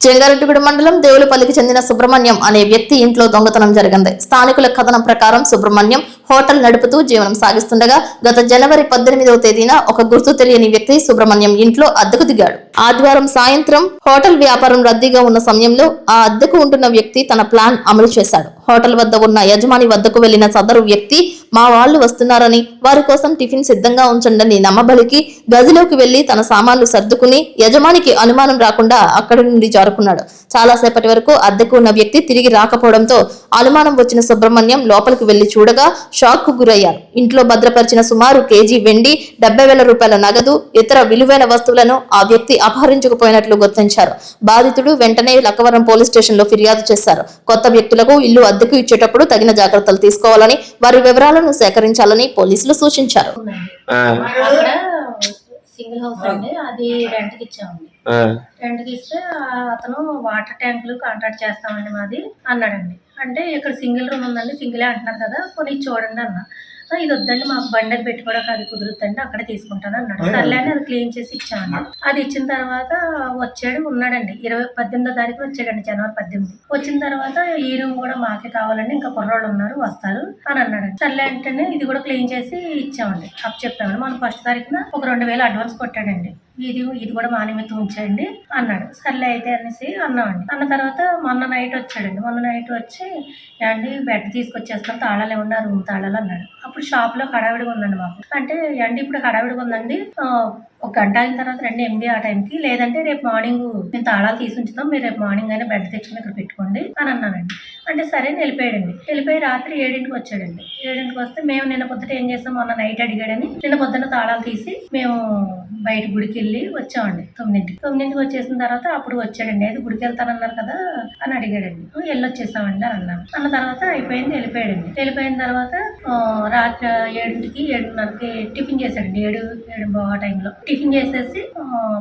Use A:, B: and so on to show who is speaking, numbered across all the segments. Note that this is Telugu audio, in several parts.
A: చెంగారెడ్డిగూడ మండలం దేవులపల్లికి చెందిన సుబ్రహ్మణ్యం అనే వ్యక్తి ఇంట్లో దొంగతనం జరిగింది. స్థానికుల కథనం ప్రకారం సుబ్రహ్మణ్యం హోటల్ నడుపుతూ జీవనం సాగిస్తుండగా గత జనవరి 18వ తేదీన ఒక గుర్తు తెలియని వ్యక్తి సుబ్రహ్మణ్యం ఇంట్లో అద్దెకు దిగాడు. ఆదివారం సాయంత్రం హోటల్ వ్యాపారం రద్దీగా ఉన్న సమయంలో ఆ అద్దెకు ఉంటున్న వ్యక్తి తన ప్లాన్ అమలు చేశాడు. హోటల్ వద్ద ఉన్న యజమాని వద్దకు వెళ్లిన సదరు వ్యక్తి మా వాళ్ళు వస్తున్నారని, వారి కోసం టిఫిన్ సిద్ధంగా ఉంచండి నమ్మబలికి గదిలోకి వెళ్లి తన సామాన్లు సర్దుకుని యజమానికి అనుమానం రాకుండా అక్కడి నుండి జారుకున్నాడు. చాలాసేపటి వరకు అద్దెకు ఉన్న వ్యక్తి తిరిగి రాకపోవడంతో అనుమానం వచ్చిన సుబ్రహ్మణ్యం లోపలికి వెళ్లి చూడగా షాక్ కు గురయ్యారు. ఇంట్లో భద్రపరిచిన సుమారు కేజీ వెండి, 70,000 రూపాయల నగదు, ఇతర విలువైన వస్తువులను ఆ వ్యక్తి అపహరించుకుపోయినట్లు గుర్తించారు. బాధితుడు వెంటనే లక్కవరం పోలీస్ స్టేషన్ లో ఫిర్యాదు చేశారు. కొత్త వ్యక్తులకు ఇల్లు అద్దెకు ఇచ్చేటప్పుడు తగిన జాగ్రత్తలు తీసుకోవాలని, వారి వివరాలను సేకరించాలని పోలీసులు సూచించారు.
B: సింగిల్ హౌస్ అండి, అది రెంట్కి ఇచ్చామండి. రెంట్కి ఇస్తే అతను వాటర్ ట్యాంకులు కాంట్రాక్ట్ చేస్తామండి మాది అన్నాడండి. అంటే ఇక్కడ సింగిల్ రూమ్ ఉందండి, సింగిలే అంటున్నారు కదా, కొన్ని చూడండి అన్న. ఇది వద్దండి, మాకు బండి అది పెట్టుకోవడానికి అది కుదురుతుందండి, అక్కడే తీసుకుంటాను అన్నాడు. సర్లే అని అది క్లీన్ చేసి ఇచ్చామండి. అది ఇచ్చిన తర్వాత వచ్చాడు, ఉన్నాడండి. 18వ తారీఖు వచ్చాడండి, జనవరి 18. వచ్చిన తర్వాత ఈ రూమ్ కూడా మాకే కావాలండి, ఇంకా కుర్రోళ్ళు ఉన్నారు వస్తారు అని అన్నాడండి. సర్లే అంటేనే ఇది కూడా క్లీన్ చేసి ఇచ్చామండి. అప్పు చెప్తామండి. మనం 1వ తారీఖున ఒక 2,000 అడ్వాన్స్ కొట్టాడండి. ఇది కూడా మా నిమిత్తం ఉంచండి అన్నాడు. సర్లే అయితే అనేసి అన్నామండి. అన్న తర్వాత మొన్న నైట్ వచ్చాడండి. మొన్న నైట్ వచ్చి అండి బెడ్ తీసుకొచ్చేస్తాం, తాళాలు ఏమన్నా రూమ్ తాళాలు అన్నాడు. అప్పుడు షాప్ లో హడావిడిగా ఉందండి మాకు. అంటే అండి ఇప్పుడు హడావిడిగా ఉందండి, ఒక గంట అయిన తర్వాత రండి 8 ఆ టైంకి, లేదంటే రేపు మార్నింగ్ మేము తాళాలు తీసి ఉంచుతాం, మీరు రేపు మార్నింగ్ అయినా బెడ్ తెచ్చుకుని ఇక్కడ పెట్టుకోండి అని అన్నానండి. అంటే సరే వెళ్ళిపోయాడండి. వెళ్ళిపోయి రాత్రి 7ంటికి వచ్చాడండి. 7ంటికి వస్తే మేము నిన్న పొద్దుట ఏం చేస్తాం, మొన్న నైట్ అడిగాడని నిన్న పొద్దున్న తాళాలు తీసి మేము బయట గుడికి వెళ్ళి వచ్చామండి. 9ంటికి వచ్చేసిన తర్వాత అప్పుడు వచ్చాడండి. అది గుడికి వెళ్తానన్నారు కదా అని అడిగాడండి. వెళ్ళొచ్చేసామండి అని అన్నాను. అన్న తర్వాత అయిపోయింది, వెళ్ళిపోయాడండి. వెళ్ళిపోయిన తర్వాత రాత్రి 7ంటికి 7:30కి టిఫిన్ చేశాడండి. 7 ఆ టైంలో టిఫిన్ చేసేసి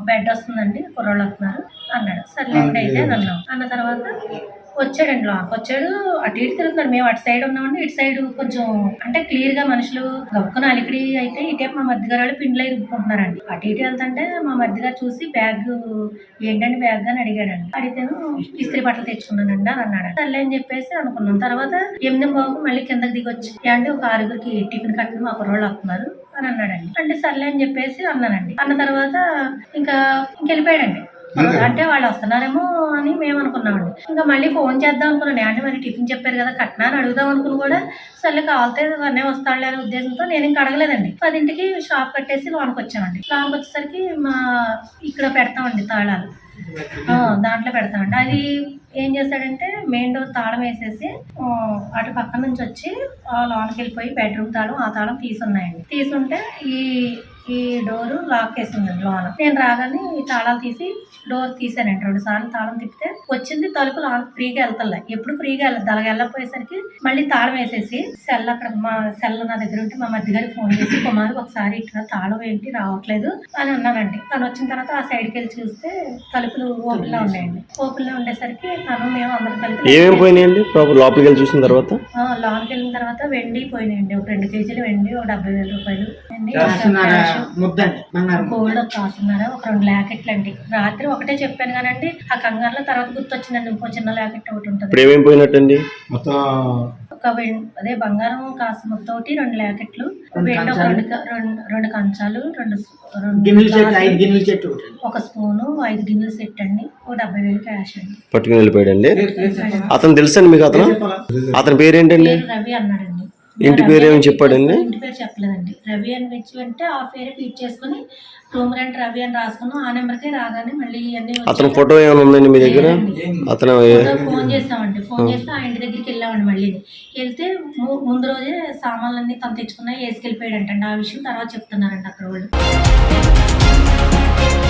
B: బెడ్ వస్తుందండి, కుర్రోళ్ళు వస్తున్నారు అన్నాడు. సర్లేండి అయితే అని అన్నాం. అన్న తర్వాత వచ్చాడండి. వచ్చాడు, అటు ఇటు తిరుగుతున్నాడు. మేము అటు సైడ్ ఉన్నామండి, ఇటు సైడ్ కొంచెం అంటే క్లియర్ గా మనుషులు గబుక్కున అలికిడి అయితే ఇటేపు మా మధ్యగారు పిండ్లు ఇరుక్కుంటున్నారండి. అటు ఇటు వెళ్తుంటే మా మధ్యగారు చూసి బ్యాగ్ ఏంటండి బ్యాగ్ అని అడిగాడండి. అడిగితేను ఇస్త్రీ బట్టలు తెచ్చుకున్నానండి అని అన్నాడు. సర్లే అని చెప్పేసి అనుకున్నాం. తర్వాత 8 మళ్ళీ కిందకి దిగొచ్చి అండి ఒక 6గురికి టిఫిన్ కట్టడం మా కుర్రోళ్ళు వస్తున్నారు అని అన్నాడండి. అంటే సర్లే అని చెప్పేసి అన్నానండి. అన్న తర్వాత ఇంకెళ్ళిపోయాడండి. అంటే వాళ్ళు వస్తున్నారేమో అని మేము అనుకున్నామండి. ఇంకా మళ్ళీ ఫోన్ చేద్దాం అనుకున్నాను. అంటే మరి టిఫిన్ చెప్పారు కదా కట్నా అని అడుగుదాం అనుకుని కూడా సర్లే కావాలితే అన్నీ వస్తాడులే అనే ఉద్దేశంతో నేను ఇంకా అడగలేదండి. 10ంటికి షాప్ కట్టేసి లోనికి వచ్చామండి. లోనికి వచ్చేసరికి ఇక్కడ పెడతామండి తాళాలు, దాంట్లో పెడతామండి. అది ఏం చేశాడంటే మెయిన్ డోర్ తాళం వేసేసి అటు పక్క నుంచి వచ్చి లోనికి వెళ్ళిపోయి బెడ్రూమ్ తాళం ఆ తాళం తీసున్నాయండి. తీసుంటే ఈ డోరు లాక్ వేసి ఉందండి లోన. నేను రాగానే ఈ తాళాలు తీసి డోర్ తీసానండి. 2 సార్లు తాళం తిప్పితే వచ్చింది. తలుపు లోన ఫ్రీగా వెళ్తలే. ఎప్పుడు ఫ్రీగా అలాగ వెళ్ళకపోయేసరికి మళ్ళీ తాళం వేసేసి సెల్ అక్కడ మా సెల్ నా దగ్గర ఉంటే మా మధ్యగారికి ఫోన్ చేసి కుమారు ఒకసారి ఇట్లా తాళం ఏంటి రావట్లేదు అని అన్నానండి. తను వచ్చిన తర్వాత ఆ సైడ్కి వెళ్ళి చూస్తే తలుపులు ఓపెన్ లో ఉన్నాయండి. ఓపెన్ లో ఉండేసరికి తను మేము అందరం కలిపి
C: లోపలికి వెళ్ళి చూసిన తర్వాత
B: లోనికి వెళ్ళిన తర్వాత వెండి పోయినాయండి. ఒక 2 కేజీలు వెండి, ఒక 70,000 రూపాయలు గోల్డ్ ఒక కాసున్నారా, ఒక 2 లాకెట్లు అండి. రాత్రి ఒకటే చెప్పాను కానండి, ఆ కంగారులో తర్వాత గుర్తొచ్చిందండి ఇంకో చిన్న లాకెట్ ఒకటి ఉంటుంది. ఒక అదే బంగారం కాసు మొత్తం ఒకటి, 2 లాకెట్లు, వెండి ఒక 2 కంచాలు, 2 ఒక స్పూను, 5 గిన్నెల సెట్ అండి, ఒక 70,000 క్యాష్ అండి.
C: పట్టుకుని వెళ్ళిపోయాడండి. అతను తెలుసండి మీకు? అతని పేరేంటండి?
B: రవి అన్నాడండి.
C: ఇంటి పేరు ఏమని చెప్పాడండి?
B: ఇంటి పేరు చెప్పలేదండి. రవి అని వచ్చి అంటే ఆ పేరు ఫీడ్ చేసుకుని రూమ్ రెంట్ రవి అని రాసుకున్నాం. ఆ నెంబర్కే రాగానే మళ్ళీ ఇవన్నీ
C: అతను ఫోటో ఏమైనా ఉందండి మీ దగ్గర? అతను
B: ఫోన్ చేస్తామండి. ఫోన్ చేస్తే ఆ ఇంటి దగ్గరికి వెళ్ళామండి. మళ్ళీ వెళ్తే ముందు రోజే సామాన్లన్నీ తను తెచ్చుకున్నా వేసుకెళ్ళిపోయాడంటండి. ఆ విషయం తర్వాత చెప్తున్నారండి అక్కడ వాళ్ళు.